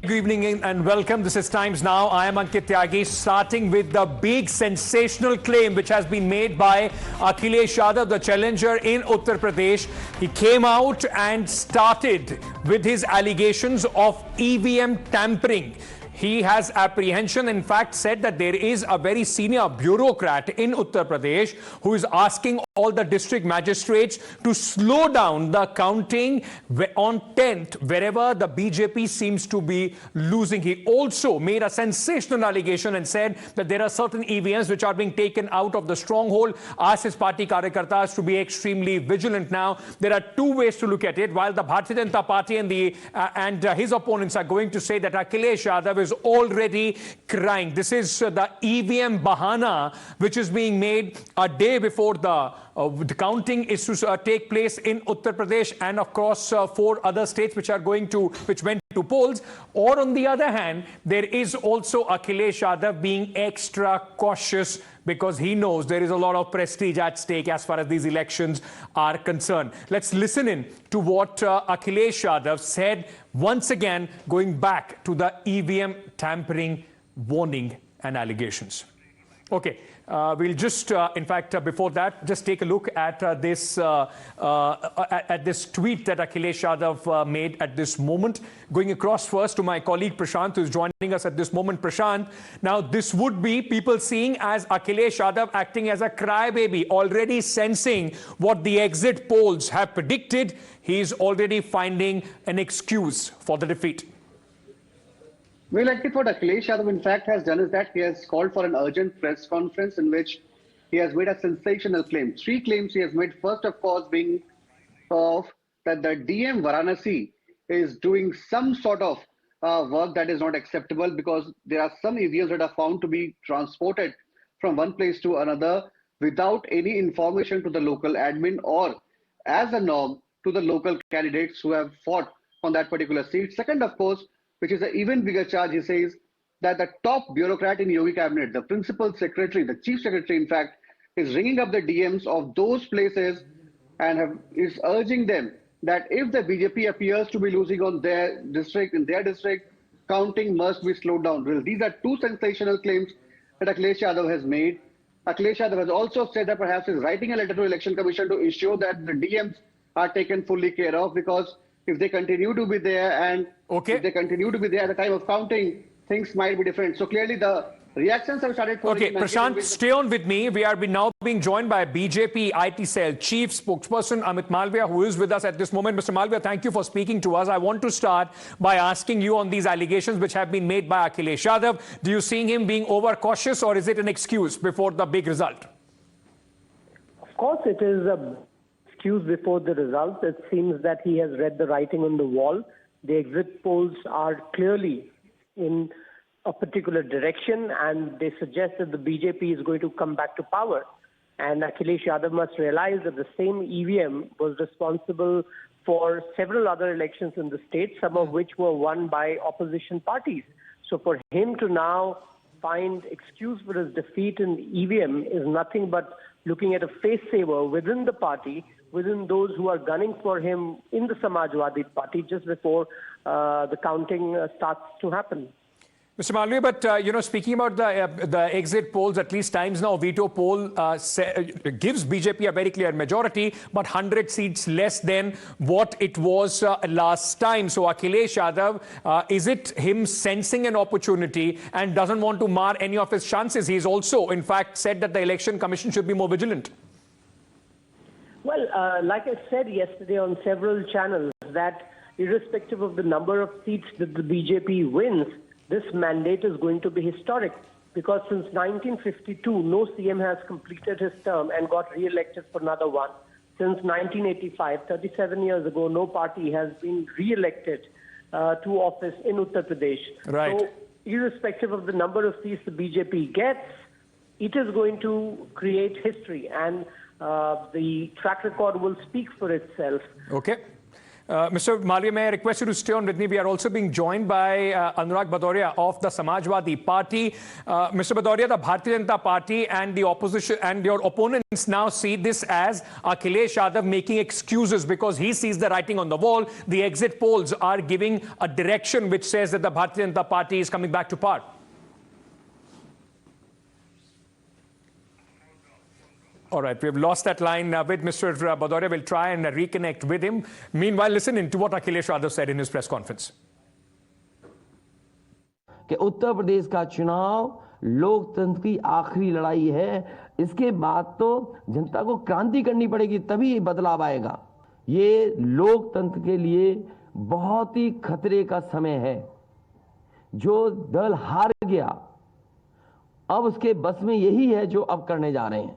Good evening and welcome. This is Times Now. I am Ankit Tyagi, starting with the big sensational claim which has been made by Akhilesh Yadav, the challenger in Uttar Pradesh. He came out and started with his allegations of EVM tampering. He has apprehension, in fact, said that there is a very senior bureaucrat in Uttar Pradesh who is asking all the district magistrates to slow down the counting on 10th, wherever the BJP seems to be losing. He also made a sensational allegation and said that there are certain EVMs which are being taken out of the stronghold. Asked his party karyakartas to be extremely vigilant now. There are two ways to look at it. While the Bharatiya Janata Party and his opponents are going to say that Akhilesh Yadav is already crying. This is the EVM bahana which is being made a day before the counting is to take place in Uttar Pradesh and of course 4 other states which went to polls. Or on the other hand, there is also Akhilesh Yadav being extra cautious because he knows there is a lot of prestige at stake as far as these elections are concerned. Let's listen in to what Akhilesh Yadav said, once again going back to the EVM tampering warning and allegations. Okay, we'll just, in fact, before that, just take a look at this tweet that Akhilesh Yadav made at this moment. Going across first to my colleague Prashant, who is joining us at this moment. Prashant, now this would be people seeing as Akhilesh Yadav acting as a crybaby, already sensing what the exit polls have predicted. He is already finding an excuse for the defeat. Well, I think what Akhilesh Yadav in fact has done is that he has called for an urgent press conference in which he has made a sensational claim. 3 claims he has made. First, of course, being of that the DM Varanasi is doing some sort of work that is not acceptable because there are some EVMs that are found to be transported from one place to another without any information to the local admin or as a norm to the local candidates who have fought on that particular seat. Second, of course, which is an even bigger charge, he says that the top bureaucrat in Yogi cabinet, the principal secretary, the chief secretary, in fact, is ringing up the DMs of those places and is urging them that if the BJP appears to be losing on their district, in their district, counting must be slowed down. Well, these are 2 sensational claims that Akhilesh Yadav has made. Akhilesh Yadav has also said that perhaps he's writing a letter to Election Commission to ensure that the DMs are taken fully care of, because if they continue to be there and if they continue to be there at the time of counting, things might be different. So clearly the reactions have started. Okay, Prashant, stay on with me. We are now being joined by BJP IT Cell Chief Spokesperson Amit Malviya, who is with us at this moment. Mr. Malviya, thank you for speaking to us. I want to start by asking you on these allegations which have been made by Akhilesh Yadav. Do you see him being overcautious, or is it an excuse before the big result? Of course, it is a before the results. It seems that he has read the writing on the wall. The exit polls are clearly in a particular direction, and they suggest that the BJP is going to come back to power. And Akhilesh Yadav must realize that the same EVM was responsible for several other elections in the state, some of which were won by opposition parties. So for him to now find excuse for his defeat in EVM is nothing but looking at a face saver within the party, within those who are gunning for him in the Samajwadi Party just before the counting starts to happen. Mr. Malviya, but speaking about the exit polls, at least Times Now veto poll gives BJP a very clear majority, but 100 seats less than what it was last time. So Akhilesh Yadav, is it him sensing an opportunity and doesn't want to mar any of his chances? He's also, in fact, said that the Election Commission should be more vigilant. Well, like I said yesterday on several channels, that irrespective of the number of seats that the BJP wins, this mandate is going to be historic, because since 1952, no CM has completed his term and got re-elected for another one. Since 1985, 37 years ago, no party has been re-elected to office in Uttar Pradesh. Right. So, irrespective of the number of seats the BJP gets, it is going to create history, and the track record will speak for itself. Okay. Mr. Malviya, may I request you to stay on with me? We are also being joined by Anurag Bhadoria of the Samajwadi Party. Mr. Bhadoria, the Bharatiya Janata Party and the opposition and your opponents now see this as Akhilesh Yadav making excuses because he sees the writing on the wall. The exit polls are giving a direction which says that the Bharatiya Janata Party is coming back to power. All right, we've lost that line with Mr. Bhadoria. We'll try and reconnect with him. Meanwhile, listen in to what Akhilesh Yadav said in his press conference. कि उत्तर प्रदेश का चुनाव लोकतंत्र की आखिरी लड़ाई है। इसके बाद तो जनता को क्रांति करनी पड़ेगी, तभी बदलाव आएगा। ये लोकतंत्र के लिए बहुत ही खतरे का समय है। जो दल हार गया, अब उसके बस में यही है जो अब करने जा रहे हैं।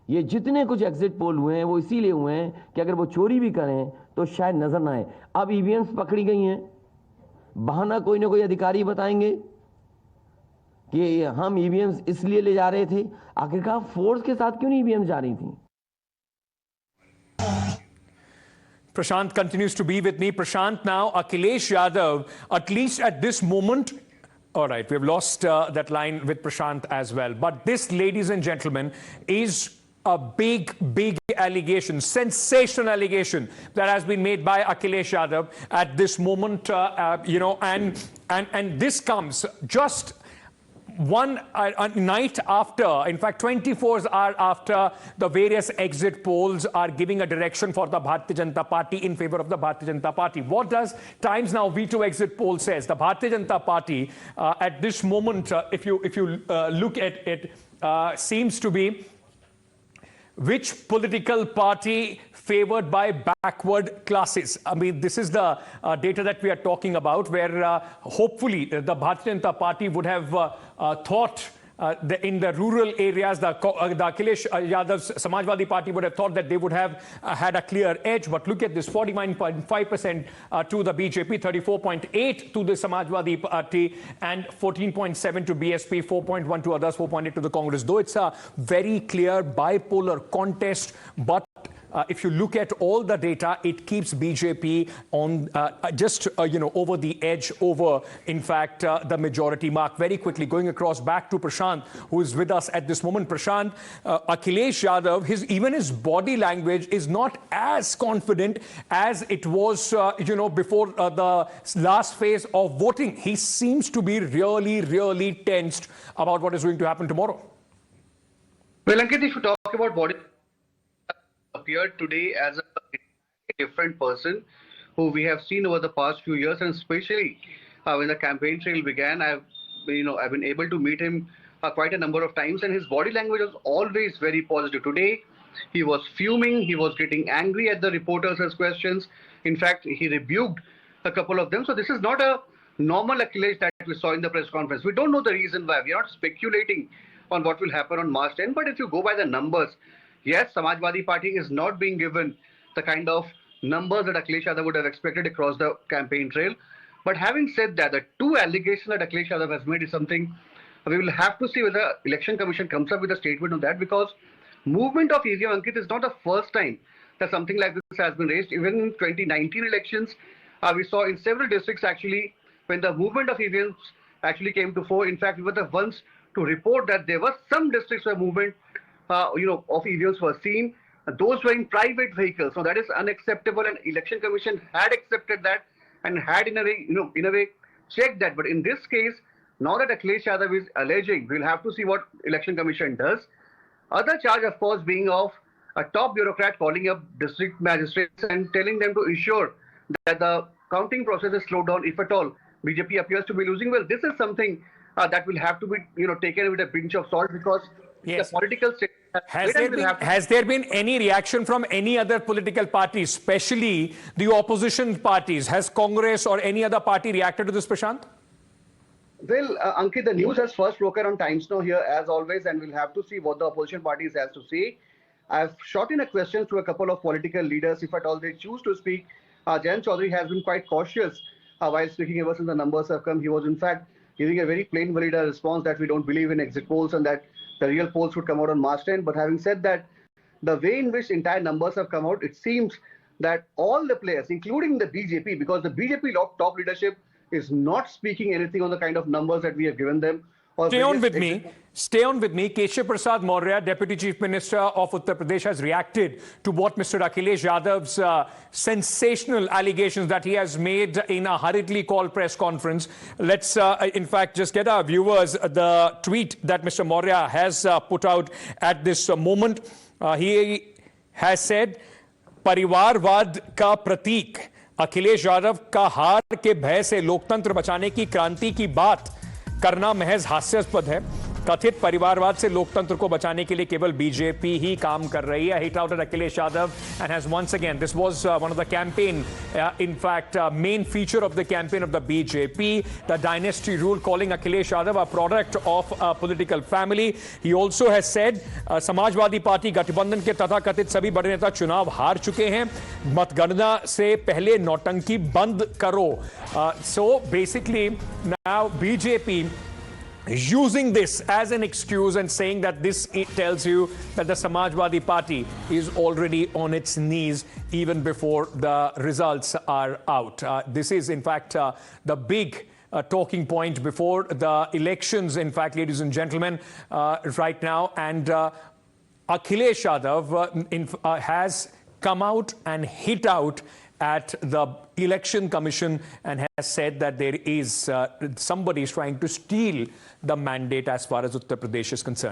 ये जितने कुछ एग्जिट पोल हुए हैं वो इसीलिए हुए हैं कि अगर वो चोरी भी करें तो शायद नजर ना आए। अब ईवीएम्स पकड़ी गई हैं, बहाना कोई ना कोई अधिकारी बताएंगे कि हम ईवीएम्स इसलिए ले जा रहे थे। आखिरकार फोर्स के साथ क्यों नहीं ईवीएम्स जा रही थी? Prashant continues to be with me. Prashant, now Akhilesh Yadav, at least at this moment. All right, we've lost that line with Prashant as well. But this, ladies and gentlemen, is a big allegation, sensational allegation that has been made by Akhilesh Yadav at this moment, and this comes just one night after, in fact 24 hours after the various exit polls are giving a direction for the Bharatiya Janata Party in favor of the Bharatiya Janata Party. What does Times Now V2 exit poll says? The Bharatiya Janata Party at this moment, if you look at it, seems to be which political party favored by backward classes. I mean, this is the data that we are talking about, where hopefully the Bharatiya Janata Party would have thought in the rural areas, the Akhilesh Yadav's Samajwadi Party would have thought that they would have had a clear edge. But look at this, 49.5% to the BJP, 34.8% to the Samajwadi Party, and 14.7% to BSP, 4.1% to others, 4.8% to the Congress. Though it's a very clear bipolar contest, but if you look at all the data, it keeps BJP on just over the edge, over in fact the majority mark. Very quickly, going across back to Prashant, who is with us at this moment. Prashant, Akhilesh Yadav, even his body language is not as confident as it was before the last phase of voting. He seems to be really tensed about what is going to happen tomorrow. Well, Ankit, if you talk about body, appeared today as a different person who we have seen over the past few years, and especially when the campaign trail began. I've been able to meet him quite a number of times, and his body language was always very positive. Today, he was fuming, he was getting angry at the reporters' as questions. In fact, he rebuked a couple of them. So this is not a normal Akhilesh that we saw in the press conference. We don't know the reason why. We are not speculating on what will happen on March 10, but if you go by the numbers, yes, Samajwadi Party is not being given the kind of numbers that Akhilesh Yadav would have expected across the campaign trail. But having said that, the two allegations that Akhilesh Yadav has made is something we will have to see whether the Election Commission comes up with a statement on that, because movement of EVM, Ankit, is not the first time that something like this has been raised. Even in 2019 elections, we saw in several districts actually when the movement of EVMs actually came to fore. In fact, we were the ones to report that there were some districts where movement of EVMs were seen. Those were in private vehicles. So that is unacceptable, and Election Commission had accepted that and had in a way checked that. But in this case, now that Akhilesh Yadav is alleging, we'll have to see what Election Commission does. Other charge, of course, being of a top bureaucrat calling up district magistrates and telling them to ensure that the counting process is slowed down if at all BJP appears to be losing. Well, this is something that will have to be taken with a pinch of salt, because yes, the political state has there been any reaction from any other political parties, especially the opposition parties? Has Congress or any other party reacted to this, Prashant? Well, Ankit, the news has first broken on Times Now here as always, and we'll have to see what the opposition parties has to say. I've shot in a question to a couple of political leaders, if at all they choose to speak. Jayant Chaudhary has been quite cautious while speaking ever since the numbers have come. He was in fact giving a very plain vanilla response that we don't believe in exit polls and that the real polls would come out on March 10. But having said that, the way in which entire numbers have come out, it seems that all the players, including the BJP, because the BJP top leadership is not speaking anything on the kind of numbers that we have given them. Stay on with me. Stay on with me. Keshav Prasad Maurya, Deputy Chief Minister of Uttar Pradesh, has reacted to what Mr. Akhilesh Yadav's sensational allegations that he has made in a hurriedly called press conference. Let's, in fact, just get our viewers the tweet that Mr. Maurya has put out at this moment. He has said, परिवारवाद का प्रतीक अखिलेश यादव का हार के भय से लोकतंत्र बचाने की क्रांति की बात करना महज हास्यास्पद है। कथित परिवारवाद से लोकतंत्र को बचाने के लिए केवल बीजेपी ही काम कर रही है। He touted Akhilesh Yadav and has once again, this was one of the campaign, in fact, main feature of the campaign of the BJP, the dynasty rule, calling Akhilesh Yadav a product of a political family. He also has said, Samajwadi Party गठबंधन के तथाकथित सभी बड़े नेता चुनाव हार चुके हैं, मतगणना से पहले नौटंकी बंद करो. So basically now BJP using this as an excuse and saying that this tells you that the Samajwadi Party is already on its knees even before the results are out. This is in fact the big talking point before the elections, in fact, ladies and gentlemen, right now. And Akhilesh Yadav has come out and hit out at the election commission and has said that there is somebody is trying to steal the mandate as far as Uttar Pradesh is concerned.